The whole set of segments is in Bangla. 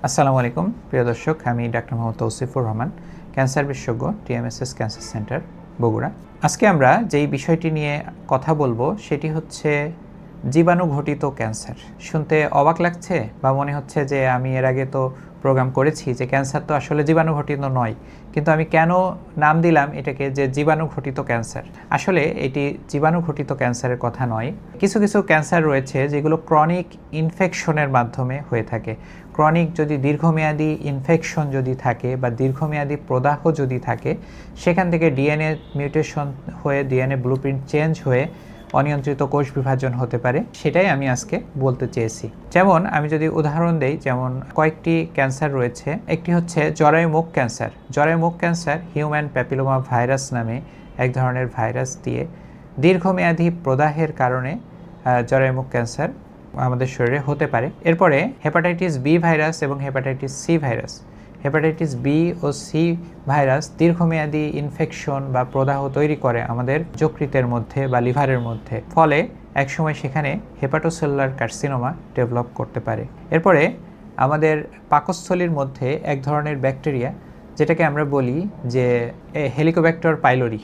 আসসালামু আলাইকুম প্রিয় দর্শক, আমি ডাক্তার মোহাম্মদ তৌসিফুর রহমান, ক্যান্সার বিশেষজ্ঞ, টিএমএসএস ক্যান্সার সেন্টার, বগুড়া। আজকে আমরা যেই বিষয়টি নিয়ে কথা বলবো সেটি হচ্ছে জীবাণু ঘটিত ক্যান্সার। শুনতে অবাক লাগছে বা মনে হচ্ছে যে আমি এর আগে তো প্রোগ্রাম করেছি যে ক্যান্সার তো আসলে জীবাণু ঘটিত নয়, কিন্তু আমি কেন নাম দিলাম এটাকে যে জীবাণু ঘটিত ক্যান্সার। আসলে এটি জীবাণু ঘটিত ক্যান্সারের কথা নয়। কিছু কিছু ক্যান্সার রয়েছে যেগুলো ক্রনিক ইনফেকশনের মাধ্যমে হয়ে থাকে। ক্রনিক যদি দীর্ঘমেয়াদী ইনফেকশন যদি থাকে বা দীর্ঘমেয়াদী প্রদাহ যদি থাকে, সেখান থেকে ডিএনএ মিউটেশন হয়ে ডিএনএ ব্লুপ্রিন্ট চেঞ্জ হয়ে অনিয়ন্ত্রিত কোষ বিভাজন হতে পারে, সেটাই আমি আজকে বলতে চেয়েছি। যেমন আমি যদি উদাহরণ দেই, যেমন কয়েকটি ক্যান্সার রয়েছে। একটি হচ্ছে জরায়ুমুখ ক্যান্সার। জরায়ুমুখ ক্যান্সার হিউম্যান প্যাপিলোমা ভাইরাস নামে এক ধরনের ভাইরাস দিয়ে দীর্ঘমেয়াদী প্রদাহের কারণে জরায়ুমুখ ক্যান্সার আমাদের শরীরে হতে পারে। এরপরে হেপাটাইটিস বি ভাইরাস এবং hepatitis C virus. Hepatitis B ও সি ভাইরাস দীর্ঘমেয়াদী ইনফেকশন বা প্রদাহ তৈরি করে আমাদের যকৃতের মধ্যে বা লিভারের মধ্যে, ফলে একসময় সেখানে হেপাটোসেলুলার কার্সিনোমা ডেভেলপ করতে পারে। এরপরে আমাদের পাকস্থলীর মধ্যে এক ধরনের ব্যাকটেরিয়া, যেটাকে আমরা বলি যে হেলিকোব্যাক্টর পাইলোরি,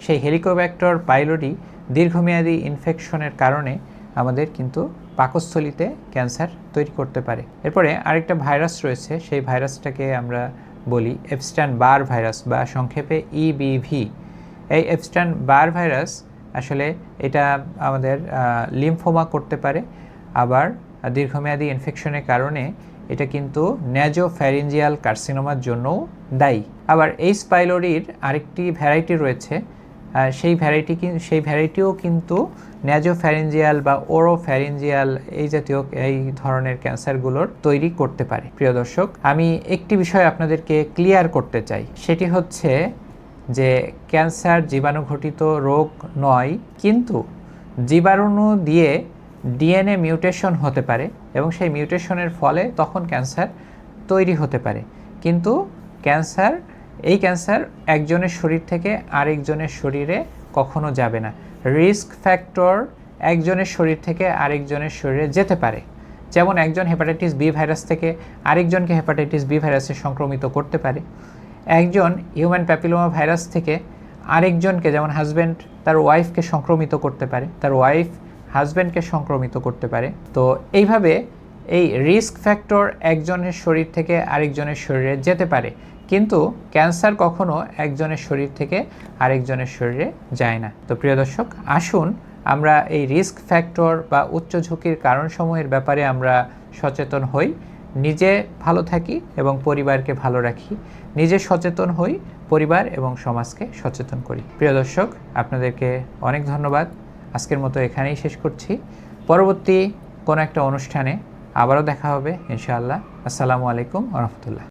সেই হেলিকোব্যাক্টর পাইলোরি দীর্ঘমেয়াদী ইনফেকশনের কারণে আমাদের কিন্তু পাকস্থলীতে ক্যান্সার তৈরি করতে পারে। এরপরে আরেকটা ভাইরাস রয়েছে, সেই ভাইরাসটাকে আমরা বলি এপস্টাইন বার ভাইরাস বা সংক্ষেপে ইবিভি। এই এপস্টাইন বার ভাইরাস আসলে এটা আমাদের লিম্ফোমা করতে পারে, আবার দীর্ঘমেয়াদী ইনফেকশনের কারণে এটা কিন্তু ন্যাজোফ্যারিঞ্জিয়াল কার্সিনোমার জন্যও দায়ী। আবার এইচ পাইলোরির আরেকটি ভ্যারাইটি রয়েছে, সেই ভ্যারাইটিও কিন্তু ন্যাজোফ্যারিঞ্জিয়াল বা ওরোফ্যারিঞ্জিয়াল এই জাতীয় এই ধরনের ক্যান্সারগুলোর তৈরি করতে পারে। প্রিয় দর্শক, আমি একটি বিষয় আপনাদেরকে ক্লিয়ার করতে চাই, সেটি হচ্ছে যে ক্যান্সার জীবাণু ঘটিত রোগ নয়, কিন্তু জীবাণু দিয়ে ডিএনএ মিউটেশন হতে পারে এবং সেই মিউটেশনের ফলে তখন ক্যান্সার তৈরি হতে পারে। কিন্তু এই ক্যান্সার একজনের শরীর থেকে আরেকজনের শরীরে কখনো যাবে না। রিস্ক ফ্যাক্টর একজনের শরীর থেকে আরেকজনের শরীরে যেতে পারে। যেমন একজন হেপাটাইটিস বি ভাইরাস থেকে আরেকজনকে হেপাটাইটিস বি ভাইরাসে সংক্রমিত করতে পারে। একজন হিউম্যান প্যাপিলোমা ভাইরাস থেকে আরেকজনকে, যেমন হাজব্যান্ড তার ওয়াইফকে সংক্রমিত করতে পারে, তার ওয়াইফ হাজব্যান্ডকে সংক্রমিত করতে পারে। তো এইভাবে এই রিস্ক ফ্যাক্টর একজনের শরীর থেকে আরেকজনের শরীরে যেতে পারে, কিন্তু ক্যান্সার কখনো একজনের শরীর থেকে আরেকজনের শরীরে যায় না। তো প্রিয় দর্শক, আসুন আমরা এই রিস্ক ফ্যাক্টর বা উচ্চ ঝুঁকির কারণসমূহের ব্যাপারে আমরা সচেতন হই, নিজে ভালো থাকি এবং পরিবারকে ভালো রাখি। নিজে সচেতন হই, পরিবার এবং সমাজকে সচেতন করি। প্রিয় দর্শক, আপনাদেরকে অনেক ধন্যবাদ। আজকের মতো এখানেই শেষ করছি। পরবর্তী কোনো একটা অনুষ্ঠানে আবারও দেখা হবে ইনশাআল্লাহ। আসসালামু আলাইকুম ওয়া রাহমাতুল্লাহ।